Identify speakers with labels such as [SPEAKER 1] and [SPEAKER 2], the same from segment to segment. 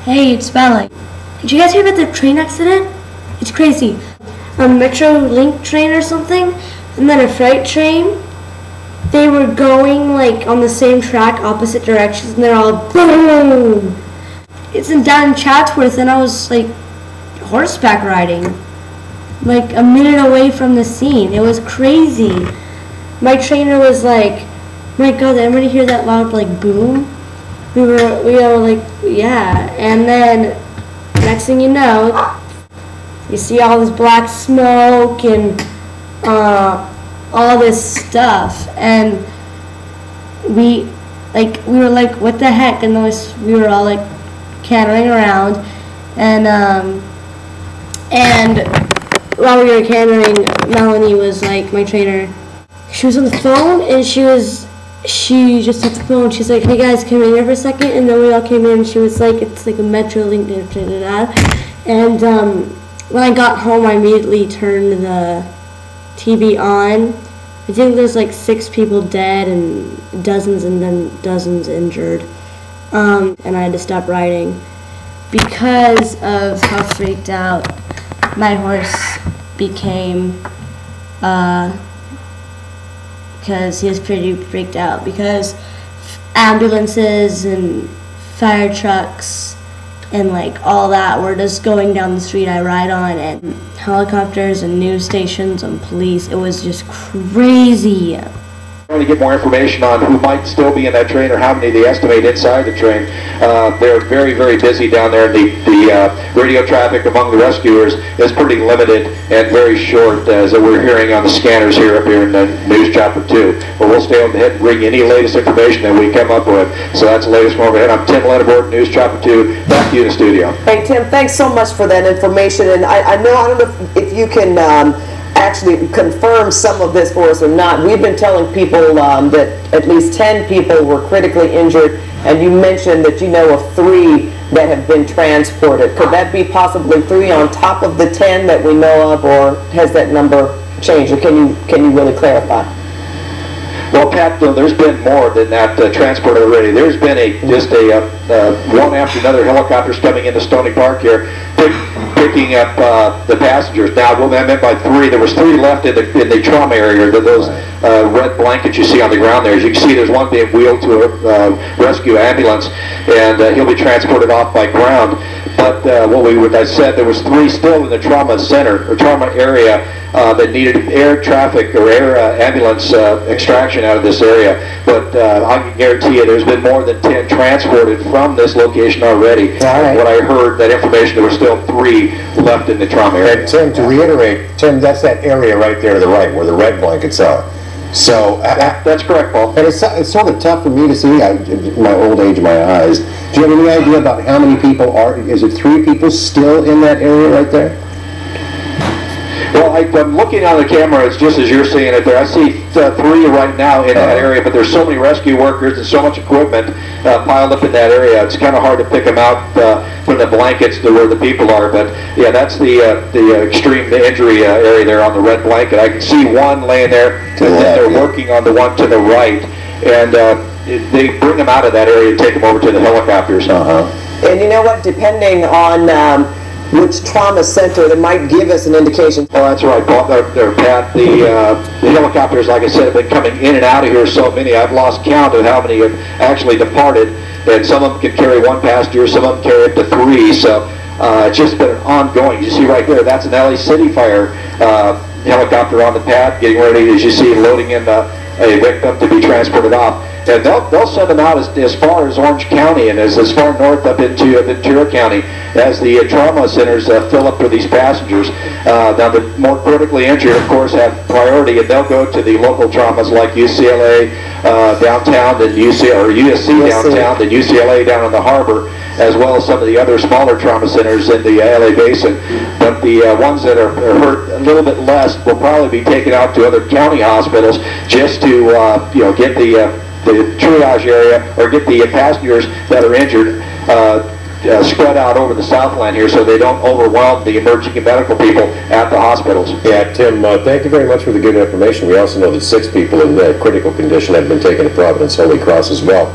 [SPEAKER 1] Hey, it's Bella. Did you guys hear about the train accident? It's crazy. A Metro Link train or something, and then a freight train. They were going like on the same track, opposite directions, and they're all boom. It's down in Chatsworth, and I was like horseback riding, like a minute away from the scene. It was crazy. My trainer was like, "My God, did everybody hear that loud like boom?" We were like, yeah. And then next thing you know, you see all this black smoke and all this stuff, and we were like, what the heck? And we were all like cantering around, and while we were cantering, Melanie was like, my trainer, she was on the phone, and she just took the phone. She's like, hey guys, come in here for a second. And then we all came in, and she was like, it's like a Metro Link, and when I got home, I immediately turned the TV on. I think there's like 6 people dead and dozens and then dozens injured, and I had to stop riding because of how freaked out my horse became, because he was pretty freaked out because ambulances and fire trucks and like all that were just going down the street I ride on, and helicopters and news stations and police. It was just crazy.
[SPEAKER 2] Trying to get more information on who might still be in that train or how many they estimate inside the train. They're very, very busy down there. The radio traffic among the rescuers is pretty limited and very short, as we're hearing on the scanners here up here in the News Chapter 2. But we'll stay on the head and bring you any latest information that we come up with. So that's the latest one overhead. I'm Tim Lenneborg, News Chapter 2. Back to you in the studio.
[SPEAKER 3] Hey Tim, thanks so much for that information. And I don't know if you can actually confirm some of this for us or not. We've been telling people that at least 10 people were critically injured, and you mentioned that you know of 3 that have been transported. Could that be possibly 3 on top of the 10 that we know of, or has that number changed, or can you really clarify?
[SPEAKER 2] Well, Pat, there's been more than that transported already. There's been one after another helicopters coming into Stony Park here, picking up the passengers. Now, what I meant by 3, there was 3 left in the trauma area. Those red blankets you see on the ground there. As you can see, there's one being wheeled to a rescue ambulance, and he'll be transported off by ground. But I said there was 3 still in the trauma center or trauma area that needed air traffic or air ambulance extraction out of this area. But I can guarantee you there's been more than 10 transported from this location already.
[SPEAKER 3] All right.
[SPEAKER 2] What I heard, that information, there were still 3 left in the trauma area.
[SPEAKER 4] And Tim, to reiterate, Tim, that's that area right there to the right where the red blankets are. So
[SPEAKER 2] that's correct, Paul.
[SPEAKER 4] And it's sort of tough for me to see, my old age, my eyes. Do you have any idea about how many people are? Is it 3 people still in that area right there?
[SPEAKER 2] Well, I'm looking on the camera, it's just as you're seeing it there. I see 3 right now in that area, but there's so many rescue workers and so much equipment piled up in that area. It's kind of hard to pick them out from the blankets to where the people are. But yeah, that's the extreme injury area there on the red blanket. I can see one laying there, and then they're working on the one to the right, and they bring them out of that area and take them over to the helicopters.
[SPEAKER 3] And you know what? Depending on which trauma center, that might give us an indication.
[SPEAKER 2] Well, that's right, Paul. Pat, the helicopters, like I said, have been coming in and out of here so many. I've lost count of how many have actually departed, and some of them can carry 1 passenger, some of them carry up to 3. So it's just been an ongoing. You see right there, that's an LA City Fire helicopter on the pad, getting ready, as you see, loading in a victim to be transported off. And they'll send them out as far as Orange County and as far north up into Ventura County as the trauma centers fill up for these passengers. Now, the more critically injured, of course, have priority, and they'll go to the local traumas like UCLA downtown, and USC downtown, and UCLA down in the harbor, as well as some of the other smaller trauma centers in the LA basin. But the ones that are hurt a little bit less will probably be taken out to other county hospitals just to get the triage area or get the passengers that are injured spread out over the Southland here so they don't overwhelm the emergency medical people at the hospitals.
[SPEAKER 4] Yeah, Tim, thank you very much for the good information. We also know that 6 people in critical condition have been taken to Providence Holy Cross as well.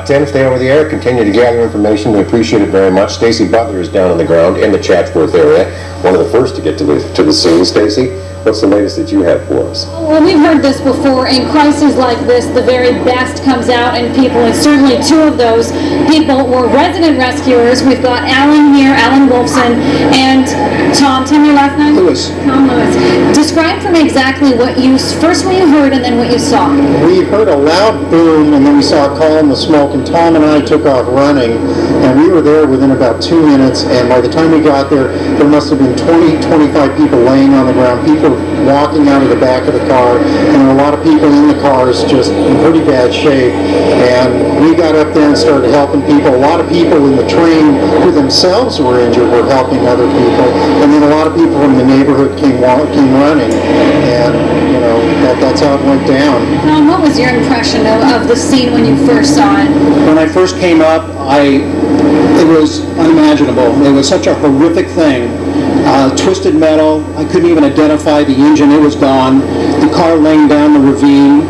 [SPEAKER 4] Tim, stay over the air. Continue to gather information. We appreciate it very much. Stacy Butler is down on the ground in the Chatsworth area. One of the first to get to the scene. Stacy, what's the latest that you have for us?
[SPEAKER 5] Well, we've heard this before. In crises like this, the very best comes out in people, and certainly 2 of those people were resident rescuers. We've got Alan here, Alan Wolfson, and Tom. Tell me your last name?
[SPEAKER 6] Lewis.
[SPEAKER 5] Tom Lewis. Describe for me exactly what you heard and then what you saw.
[SPEAKER 6] We heard a loud boom, and then we saw a column of smoke, and Tom and I took off running, and we were there within about 2 minutes, and by the time we got there, there must have been 20, 25 people laying on the ground, people walking out of the back of the car, and there were a lot of people in the cars just in pretty bad shape, and we got up there and started helping people. A lot of people in the train who themselves were injured were helping other people, and then a lot of people from the neighborhood came running, and you know, that's how it went down.
[SPEAKER 5] Tom, what was your impression of the scene when you first saw it?
[SPEAKER 7] When I first came up, it was unimaginable. It was such a horrific thing. Twisted metal. I couldn't even identify the engine. It was gone. The car laying down the ravine,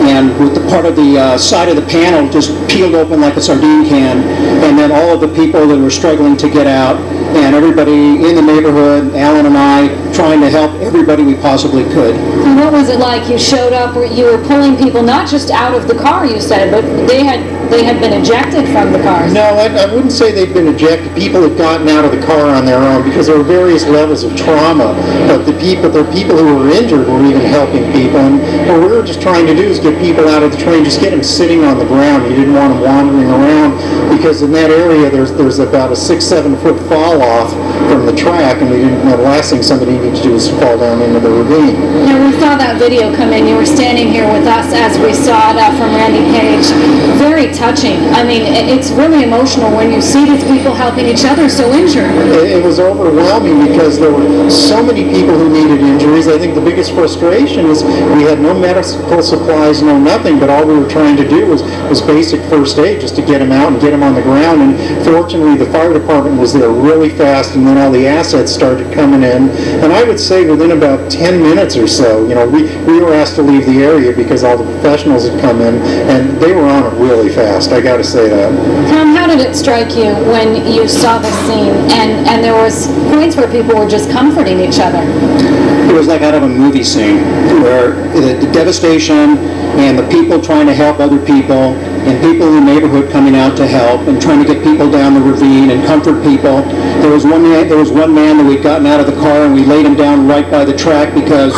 [SPEAKER 7] and with the part of the side of the panel just peeled open like a sardine can, and then all of the people that were struggling to get out, and everybody in the neighborhood, Alan and I, trying to help everybody we possibly could.
[SPEAKER 5] And what was it like? You showed up, you were pulling people not just out of the car, you said, but they had been ejected from the cars.
[SPEAKER 6] No, I wouldn't say they'd been ejected. People had gotten out of the car on their own because there were various levels of trauma. But the people who were injured were even helping people. And what we were just trying to do is get people out of the train, just get them sitting on the ground. You didn't want them wandering around because in that area there's about a 6-7 foot fall off from the track, and the last thing somebody needs to do is fall down into the ravine.
[SPEAKER 5] Now, we saw that video come in. You were standing here with us as we saw it from Randy Page. Very touching. I mean, it's really emotional when you see these people helping each other so injured.
[SPEAKER 6] It was overwhelming because there were so many people who needed injuries. I think the biggest frustration is we had no medical supplies, no nothing, but all we were trying to do was basic first aid just to get them out and get them on the ground. And fortunately, the fire department was there really fast, and then all the assets started coming in. And I would say within about 10 minutes or so, you know, we were asked to leave the area because all the professionals had come in, and they were on it really fast. I got to say that.
[SPEAKER 5] Tom, how did it strike you when you saw the scene and there was points where people were just comforting each other?
[SPEAKER 7] It was like out of a movie scene where the devastation and the people trying to help other people and people in the neighborhood coming out to help and trying to get people down the ravine and comfort people. There was one man that we'd gotten out of the car and we laid him down right by the track because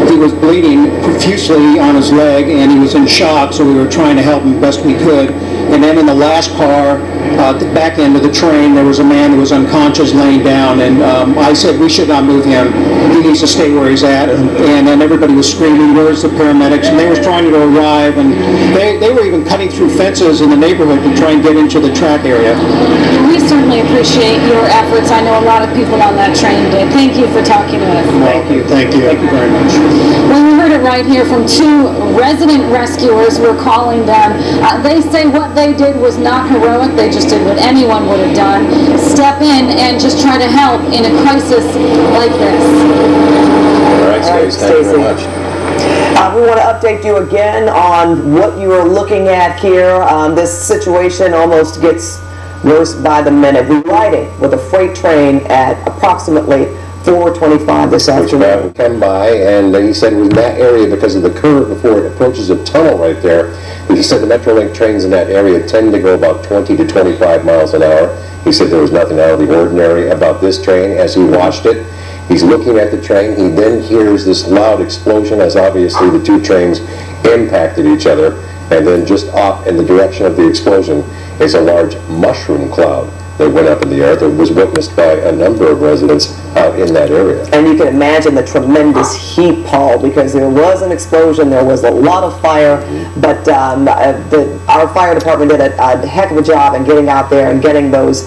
[SPEAKER 7] he was bleeding profusely on his leg and he was in shock, so we were trying to help him best we could. And then in the last car, at the back end of the train, there was a man who was unconscious laying down, and I said we should not move him. He needs to stay where he's at. And then everybody was screaming, "Where's the paramedics?" And they were trying to arrive, and they were even cutting through fences in the neighborhood to try and get into the track area.
[SPEAKER 5] We certainly appreciate your efforts. I know a lot of people on that train did. Thank you for talking to us.
[SPEAKER 6] Thank you.
[SPEAKER 7] Thank you very much.
[SPEAKER 5] Well, we heard it right here from 2 resident rescuers. We're calling them. They say what they did was not heroic. They just did what anyone would have done. Step in and just try to help in a crisis like this.
[SPEAKER 4] All right, Stacy, thank you very much.
[SPEAKER 3] We want to update you again on what you are looking at here. This situation almost gets worse by the minute. We're riding with a freight train at approximately 4:25 this afternoon.
[SPEAKER 4] Would come by, and he said it was in that area because of the curve before it approaches a tunnel right there. He said the Metrolink trains in that area tend to go about 20 to 25 miles an hour. He said there was nothing out of the ordinary about this train as he watched it. He's looking at the train. He then hears this loud explosion as obviously the 2 trains impacted each other. And then just off in the direction of the explosion is a large mushroom cloud that went up in the air that was witnessed by a number of residents out in that area.
[SPEAKER 3] And you can imagine the tremendous heat, Paul, because there was an explosion, there was a lot of fire, but our fire department did a heck of a job in getting out there and getting those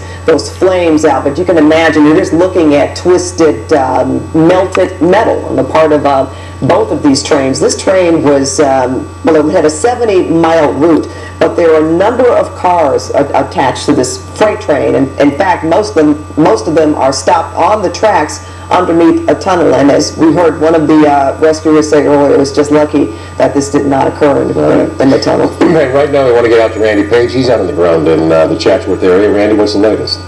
[SPEAKER 3] flames out. But you can imagine, you're just looking at twisted, melted metal on the part of both of these trains. This train was, well, it had a 70-mile route, but there were a number of cars attached to this freight train, In fact, most of them are stopped on the tracks underneath a tunnel. And as we heard one of the rescuers say earlier, it was just lucky that this did not occur in the tunnel.
[SPEAKER 4] Right now we want to get out to Randy Page. He's out on the ground in the Chatsworth area. Randy, what's the latest?